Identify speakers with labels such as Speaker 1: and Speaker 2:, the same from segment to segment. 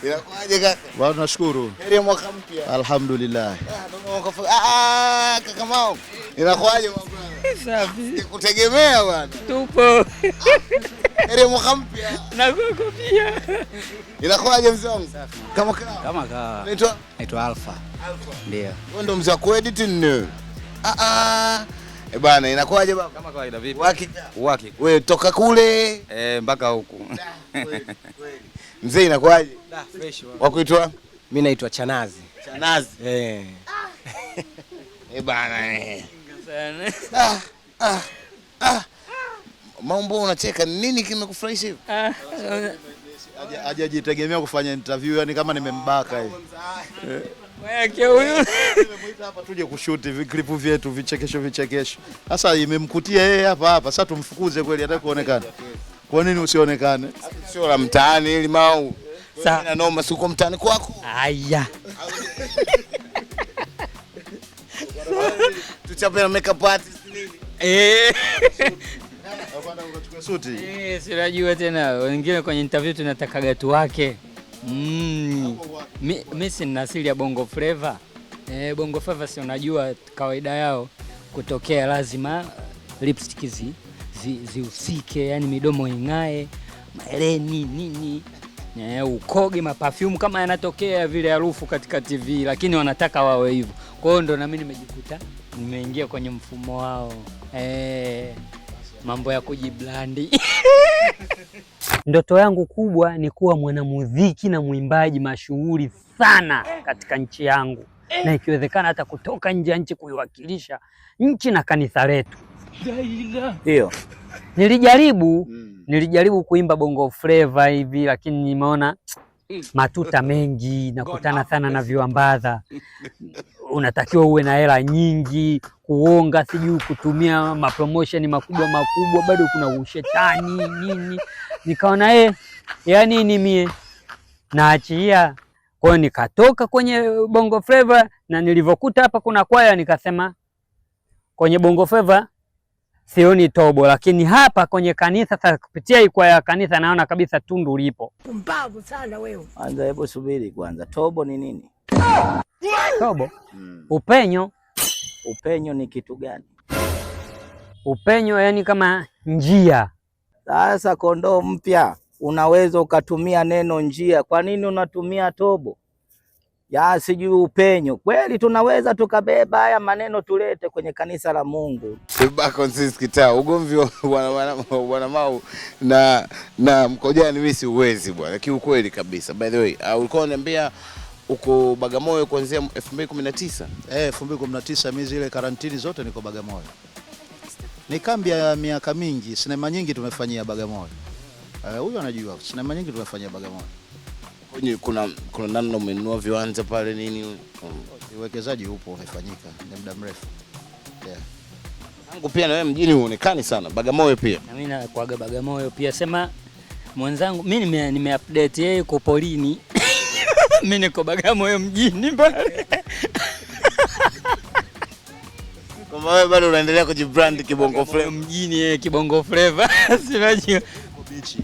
Speaker 1: Inakuaje kaka?
Speaker 2: Bwana nashukuru.
Speaker 1: Heri ya mwaka mpya.
Speaker 2: Alhamdulillah.
Speaker 1: Kaka Mao. Inakuaje bwana?
Speaker 3: Safi.
Speaker 1: Kutegemea bwana.
Speaker 3: Tupo.
Speaker 1: Heri ya mwaka mpya.
Speaker 3: Na kwako pia.
Speaker 1: Inakuaje mzee wangu? Kama
Speaker 4: kawa. Naitwa Alpha. Ndio.
Speaker 1: Wewe ndo mzee wa kuedit nini? Bwana inakuaje baba?
Speaker 4: Kama kawaida vipi?
Speaker 1: Waki. Wewe toka kule
Speaker 4: mpaka huku.
Speaker 1: Kweli. Mzee inakuaje?
Speaker 4: Fresh.
Speaker 1: Wakuitwa?
Speaker 5: Mimi naitwa Chanazi.
Speaker 1: Chanazi. Bwana sana. Mambo unacheka nini kimekufurahisha hivi?
Speaker 2: Hajajitegemea kufanya interview, yani kama nimembaka hivi.
Speaker 3: Wewe huyu.
Speaker 2: Nimemuita hapa tuje kushoot clip vyetu vichekesho. Sasa imemkutia yeye hapa. Sasa tumfukuze kweli hata kuonekana. Kwa nini usionekane?
Speaker 1: Sio la mtaani ili Mau. Sasa noma siko mtaani kwako.
Speaker 3: Aya.
Speaker 1: Tuchape na makeup artist nini?
Speaker 2: Hapana unachukua suti.
Speaker 3: Sijajua tena. Wengine kwenye interview tunataka tu wake. Mimi sina asili ya Bongo Flava. Bongo Flava si unajua kawaida yao kutokea lazima lipstick zihusike, yani midomo ing'ae, maeleni nini. Ukoge maperfume kama yanatokea vile harufu katika TV, lakini wanataka wawe hivyo. Kwa hiyo ndo na mimi nimejikuta nimeingia kwenye mfumo wao. Mambo ya kujiblandi. Ndoto yangu kubwa ni kuwa mwanamuziki na mwimbaji mashuhuri sana katika nchi yangu, na ikiwezekana hata kutoka nje ya nchi kuiwakilisha nchi na kanisa letu.
Speaker 4: Ndio.
Speaker 3: Nilijaribu kuimba Bongo Flava hivi, lakini nimeona matuta mengi, nakutana sana na viwambaza. Unatakiwa uwe na hela nyingi, kuonga, sijui kutumia mapromotion makubwa, bado kuna ushetani nini. Nikaona yani ni mie naachia. Kwa hiyo nikatoka kwenye Bongo Flava, na nilivyokuta hapa kuna kwaya nikasema kwenye Bongo Flava sioni tobo, lakini hapa kwenye kanisa sasa kupitia hii kwaya kanisa naona kabisa tundu lipo.
Speaker 5: Pumbavu sana wewe.
Speaker 4: Anza hebu subiri kwanza. Tobo ni nini?
Speaker 3: Tobo? Upenyo.
Speaker 4: Upenyo ni kitu gani?
Speaker 3: Upenyo yani kama njia.
Speaker 4: Sasa kondoo mpya unaweza ukatumia neno njia. Kwa nini unatumia tobo? Sijui upenyo. Kweli tunaweza tukabeba haya maneno tulete kwenye kanisa la Mungu.
Speaker 1: Back on Sisi Kitaa. Ugomvi wana Mau na Mkojani mimi si uwezi bwana. Kiukweli kabisa. By the way, ulikuwa unaniambia uko Bagamoyo kuanzia 2019?
Speaker 2: 2019 mimi zile karantini zote niko Bagamoyo. Ni kambi ya miaka mingi, sinema nyingi tumefanyia Bagamoyo. Huyu anajua, sinema nyingi tumefanyia Bagamoyo.
Speaker 1: Kuna namna umenunua viwanja pale nini?
Speaker 2: Uwekezaji upo umefanyika ni muda mrefu.
Speaker 1: Yangu pia na wewe mjini uonekani sana. Bagamoyo pia.
Speaker 3: Na mimi nakuaga Bagamoyo pia. Sema mwenzangu mimi nimeupdate yeye yuko polini. Mimi niko Bagamoyo mjini pale.
Speaker 1: Kama wewe bado unaendelea kujibrand kibongo flava
Speaker 3: mjini kibongo flava. Sinajua
Speaker 2: niko beach.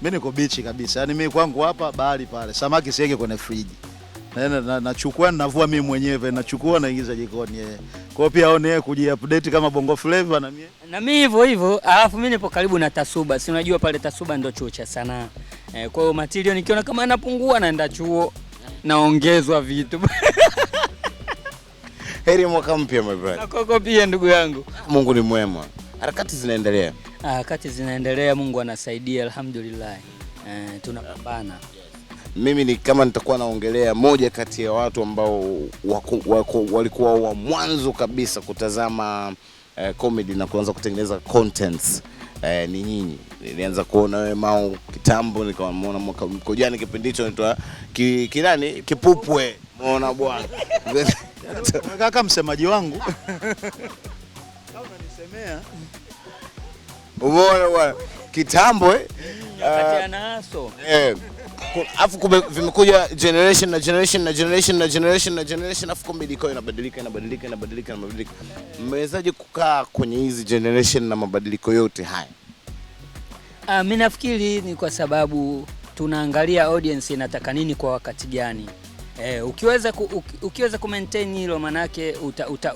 Speaker 2: Mimi niko beach kabisa. Yaani mimi kwangu hapa bahari pale. Samaki siweke kwenye friji. Nachukua navua mimi mwenyewe, nachukua naingiza jikoni yeye. Kwa hiyo pia aone yeye kujiupdate kama Bongo Flava na mimi.
Speaker 3: Na mimi hivyo, alafu mimi nipo karibu na Tasuba. Si unajua pale Tasuba ndio chuo cha sanaa. Kwa hiyo material nikiona kama yanapungua naenda chuo naongezwa vitu.
Speaker 1: Heri mwaka mpya my brother.
Speaker 3: Na kwako pia ndugu yangu.
Speaker 1: Mungu ni mwema. Harakati zinaendelea.
Speaker 3: Harakati zinaendelea, Mungu anasaidia alhamdulillah. Tunapambana.
Speaker 1: Mimi ni kama nitakuwa naongelea moja kati ya watu ambao walikuwa wa mwanzo kabisa kutazama comedy na kuanza kutengeneza contents. Ni nyinyi. Nilianza kuona wewe Mau kitambo, nikamwona Mkojani kipindi hicho inaitwa kinani Kipupwe. Muona bwana.
Speaker 2: Kaka msemaji wangu. Kama unanisemea.
Speaker 1: Umeona bwana. Kitambo
Speaker 3: Wakati anaso.
Speaker 1: Afu vimekuja generation afu comedy kwa inabadilika. Mmewezaje kukaa kwenye hizi generation na mabadiliko yote haya?
Speaker 3: Mimi nafikiri ni kwa sababu tunaangalia audience inataka nini kwa wakati gani. Ukiweza kumaintain hilo, manake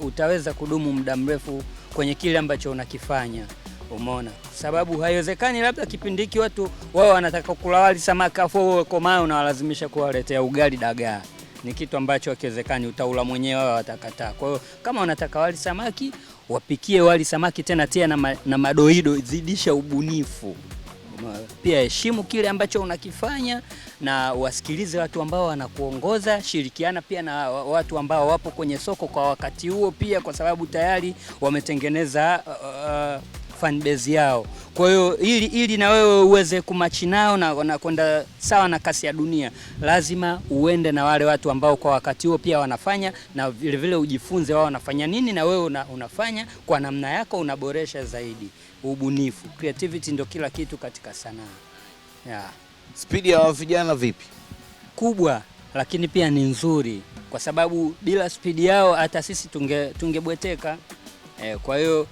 Speaker 3: utaweza kudumu muda mrefu kwenye kile ambacho unakifanya. Umeona? Sababu haiwezekani labda kipindi hiki watu wao wanataka kula wali samaki afu wewe komaa unawalazimisha kuwaletea ugali dagaa. Ni kitu ambacho hakiwezekani, utaula mwenyewe, wao watakataa. Kwa hiyo kama unataka wali samaki, wapikie wali samaki tena na madoido, zidisha ubunifu. Pia heshimu kile ambacho unakifanya na wasikilize watu ambao wanakuongoza, shirikiana pia na watu ambao wapo kwenye soko kwa wakati huo pia, kwa sababu tayari wametengeneza fan base yao. Kwa hiyo ili na wewe uweze kumachi nao na kwenda sawa na kasi ya dunia, lazima uende na wale watu ambao kwa wakati huo pia wanafanya, na vile vile ujifunze wao wanafanya nini na wewe unafanya kwa namna yako, unaboresha zaidi. Ubunifu, creativity ndio kila kitu katika sanaa. Yeah.
Speaker 1: Speed ya vijana vipi? Kubwa,
Speaker 3: lakini pia ni nzuri, kwa sababu bila speed yao hata sisi tungebweteka. Kwa hiyo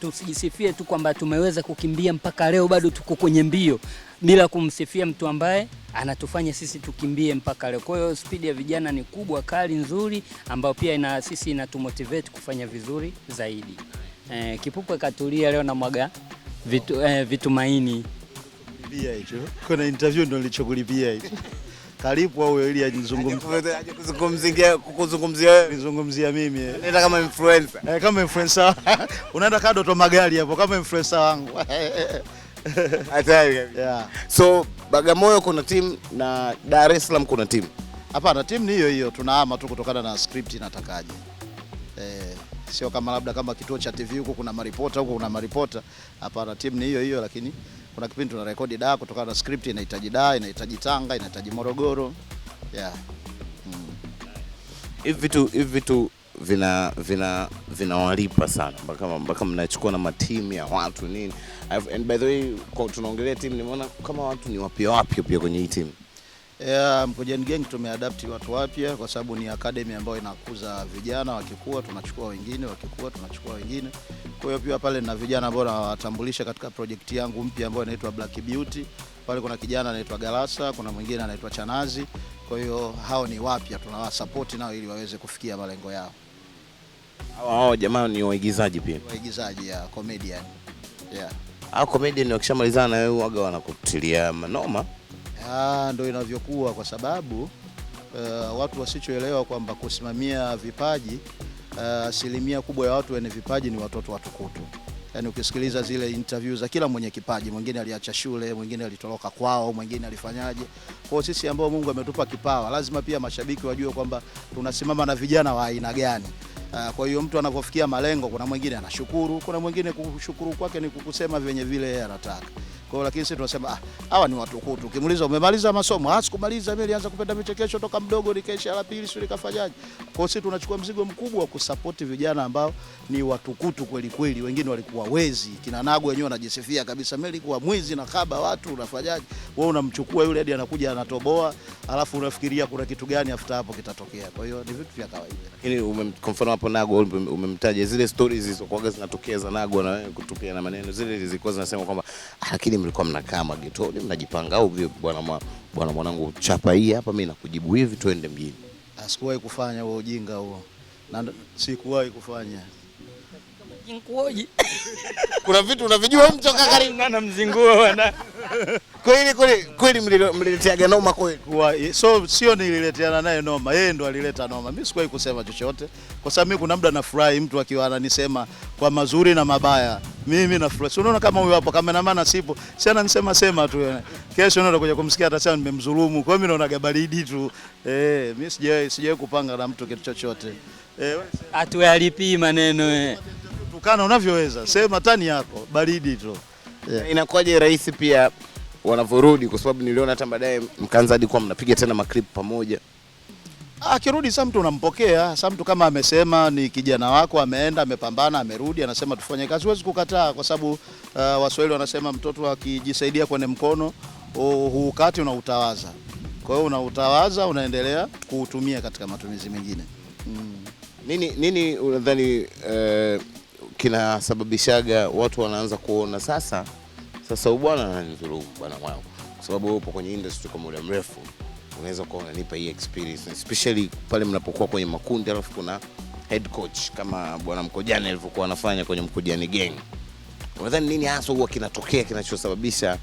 Speaker 3: tusijisifie tu kwamba tumeweza kukimbia mpaka leo bado tuko kwenye mbio, bila kumsifia mtu ambaye anatufanya sisi tukimbie mpaka leo. Kwa hiyo speed ya vijana ni kubwa, kali, nzuri, ambayo pia sisi inatumotivate kufanya vizuri zaidi. Kipupwe katulia leo na mwaga vitumaini.
Speaker 2: Kulipia hicho. Kuna interview ndio nilichokulipia hicho. Karibu au ili
Speaker 1: kuzungumzia wewe,
Speaker 2: nizungumzia mimi.
Speaker 1: Nenda kama influencer.
Speaker 2: Kama influencer. Unaenda kado to magari hapo kama influencer wangu.
Speaker 1: Hatari kabisa. Yeah. So Bagamoyo kuna team na Dar es Salaam kuna team?
Speaker 2: Hapana, team ni hiyo. Tunahama tu kutokana na script inatakaje. Sio kama labda kama kituo cha TV huko kuna maripota, huko kuna maripota. Hapana, team ni hiyo, lakini kuna kipindi tuna rekodi Dar kutokana na script inahitaji Dar, inahitaji Tanga, inahitaji Morogoro. Yeah.
Speaker 1: Hivi vitu vinawalipa sana mpaka mnachukua na matimu ya watu nini. And by the way, tunaongelea team, nimeona kama watu ni wapya pia kwenye hii team.
Speaker 2: Mkojani Gang tumeadapti watu wapya kwa sababu ni academy ambayo inakuza vijana, wakikua tunachukua wengine, wakikua tunachukua wengine. Kwa hiyo pia pale na vijana ambao nawatambulisha katika project yangu mpya ambayo inaitwa Black Beauty. Pale kuna kijana anaitwa Galasa, kuna mwingine anaitwa Chanazi. Kwa hiyo hao ni wapya, tunawasupport nao ili waweze kufikia malengo yao.
Speaker 1: Hao jamaa ni waigizaji pia.
Speaker 2: Waigizaji ya comedian. Yeah.
Speaker 1: Hao comedian wakishamalizana na wewe waga wanakutilia manoma.
Speaker 2: Ndio inavyokuwa kwa sababu watu wasichoelewa kwamba kusimamia vipaji, asilimia kubwa ya watu wenye vipaji ni watoto watukutu. Yaani ukisikiliza zile interview za kila mwenye kipaji, mwingine aliacha shule, mwingine alitoroka kwao, mwingine alifanyaje. Kwa hiyo sisi ambao Mungu ametupa kipawa, lazima pia mashabiki wajue kwamba tunasimama na vijana wa aina gani. Kwa hiyo mtu anapofikia malengo, kuna mwingine anashukuru, kuna mwingine kushukuru kwake ni kukusema venye vile yeye anataka. Kwa hiyo lakini sisi tunasema hawa ni watukutu. Ukimuuliza umemaliza masomo? Sikumaliza, mimi nilianza kupenda michekesho toka mdogo, nikaisha la pili sio nikafanyaje. Kwa hiyo sisi tunachukua mzigo mkubwa wa kusupport vijana ambao ni watukutu kweli kweli. Wengine walikuwa wezi, kina Nagu wenyewe wanajisifia kabisa, mimi nilikuwa mwizi na kaba watu, unafanyaje? Wewe unamchukua yule hadi anakuja anatoboa, alafu unafikiria kuna kitu gani after hapo kitatokea. Kwa hiyo ni vitu vya kawaida.
Speaker 1: Lakini kwa mfano hapo Nagu umemtaja zile stories zilizokuwa zinatokea za Nagu na wewe kutupia na maneno zile zilikuwa zinasema kwamba lakini mlikuwa mnakaa magetoni mnajipanga au vipi bwana mwanangu, chapa hii hapa mimi nakujibu hivi twende mjini?
Speaker 2: Sikuwahi kufanya huo ujinga huo. Na sikuwahi kufanya.
Speaker 3: Jinkuoji.
Speaker 1: Kuna vitu unavijua mchoka karibu
Speaker 3: na mzinguo bwana.
Speaker 1: Kweli mlileteaga noma kweli?
Speaker 2: So sio nilileteana naye noma, yeye ndo alileta noma. Mimi sikuwahi kusema chochote kwa sababu mimi kuna muda nafurahi mtu akiwa ananisema kwa mazuri na mabaya. Mimi nafurahi. Unaona kama huyu hapo kama na maana sipo. Si ananisema sema tu. Kesho unaenda kuja kumsikia atasema nimemdhulumu. Kwa hiyo mimi naona gabaridi tu. Mimi sijawahi kupanga na mtu kitu chochote.
Speaker 3: Atualipi maneno
Speaker 2: Tukana unavyoweza. Sema tani yako, baridi tu.
Speaker 1: Inakuwaje rahisi pia wanavyorudi, kwa sababu niliona hata baadaye mkaanza hadi kwa mnapiga tena maklip pamoja?
Speaker 2: Akirudi sasa mtu unampokea, sasa mtu kama amesema ni kijana wako ameenda amepambana amerudi anasema tufanye kazi, huwezi kukataa kwa sababu Waswahili wanasema mtoto akijisaidia kwenye mkono huukati unautawaza. Kwa hiyo unautawaza unaendelea kuutumia katika matumizi mengine.
Speaker 1: Nini unadhani kinasababishaga watu wanaanza kuona sasa bwana ananidhulumu bwana wangu? kwa sababu upo kwenye industry kwa muda mrefu, unaweza kuwa unanipa hii experience, especially pale mnapokuwa kwenye makundi alafu kuna head coach kama bwana Mkojani alivyokuwa anafanya kwenye Mkojani Gang. Unadhani nini hasa huwa kinatokea kinachosababisha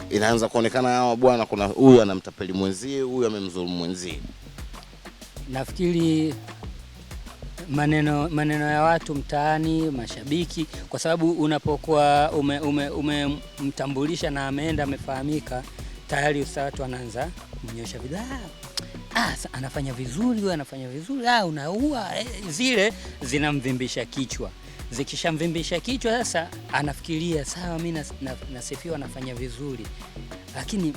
Speaker 1: inaanza kuonekana hawa bwana, kuna huyu anamtapeli mwenzie, huyu amemdhulumu mwenzie?
Speaker 3: Nafikiri maneno ya watu mtaani, mashabiki, kwa sababu unapokuwa umemtambulisha na ameenda amefahamika, tayari watu wanaanza kunyosha bidhaa. Anafanya vizuri, wewe anafanya vizuri, unaua. Zile zinamvimbisha kichwa. Zikishamvimbisha kichwa sasa anafikiria sawa, mimi nasifiwa nafanya vizuri, lakini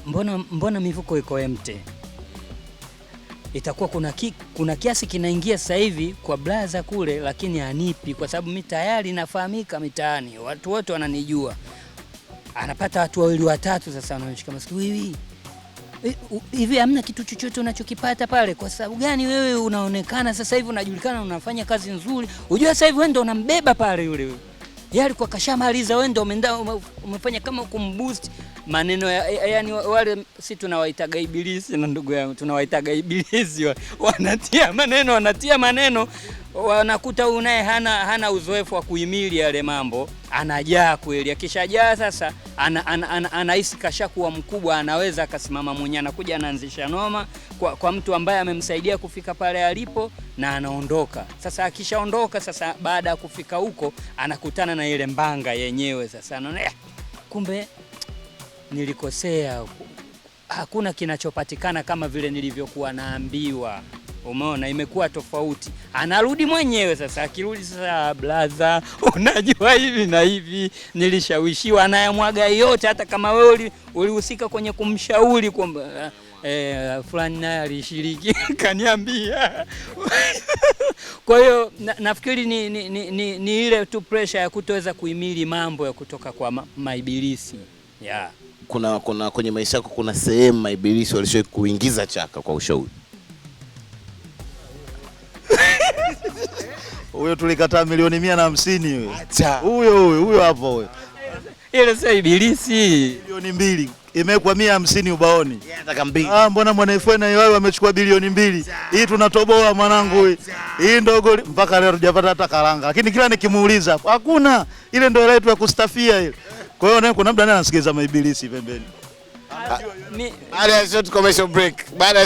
Speaker 3: mbona mifuko iko empty? Itakuwa kuna kiasi kinaingia sasa hivi kwa blaza kule, lakini anipi, kwa sababu mimi tayari nafahamika mitaani, watu wote wananijua. Anapata watu wawili watatu, sasa wanashika masikio, hivi hamna kitu chochote unachokipata pale? Kwa sababu gani wewe unaonekana sasa hivi unajulikana, unafanya kazi nzuri, unajua sasa hivi wewe ndio unambeba pale yule. Yeye alikuwa kashamaliza, wewe ndio umefanya kama kumboost. Maneno yani wale si tunawaitaga ibilisi, na ndugu yangu tunawaitaga ibilisi, wanatia maneno, wanakuta unaye hana uzoefu wa kuhimili yale mambo, anajaa kweli. Akishajaa sasa anahisi kashakuwa mkubwa, anaweza akasimama mwenyewe, anakuja anaanzisha noma kwa mtu ambaye amemsaidia kufika pale alipo, na anaondoka. Sasa akishaondoka sasa, baada ya kufika huko anakutana na ile mbanga yenyewe. Sasa anaona kumbe nilikosea, hakuna kinachopatikana kama vile nilivyokuwa naambiwa. Umeona, imekuwa tofauti. Anarudi mwenyewe sasa, akirudi sasa, blaza, unajua hivi na hivi, nilishawishiwa, anayamwaga yote, hata kama wewe ulihusika kwenye kumshauri kwamba fulani naye alishiriki kaniambia. Kwa hiyo nafikiri ni ile tu pressure ya kutoweza kuhimili mambo ya kutoka kwa maibilisi. Yeah.
Speaker 1: Kuna kwenye maisha yako kuna sehemu maibilisi walishowahi kuingiza chaka kwa ushauri?
Speaker 2: Huyo tulikataa milioni 150 wewe. Acha. Huyo hapo wewe.
Speaker 3: Ile sio ibilisi.
Speaker 2: Milioni 2 imewekwa 150 ubaoni.
Speaker 1: Yeye anataka 2.
Speaker 2: Mbona mwana FNA wao wamechukua bilioni 2? Hii tunatoboa mwanangu hii. Hii ndogo mpaka leo hujapata hata karanga. Lakini kila nikimuuliza hakuna, ile ndio ile yetu ya kustafia ile. Kwa hiyo naye kuna mtu anasikiliza maibilisi pembeni.
Speaker 1: Baada ya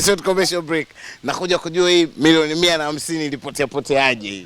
Speaker 1: short commercial break, nakuja kujua hii milioni 150 ilipotea poteaje hii.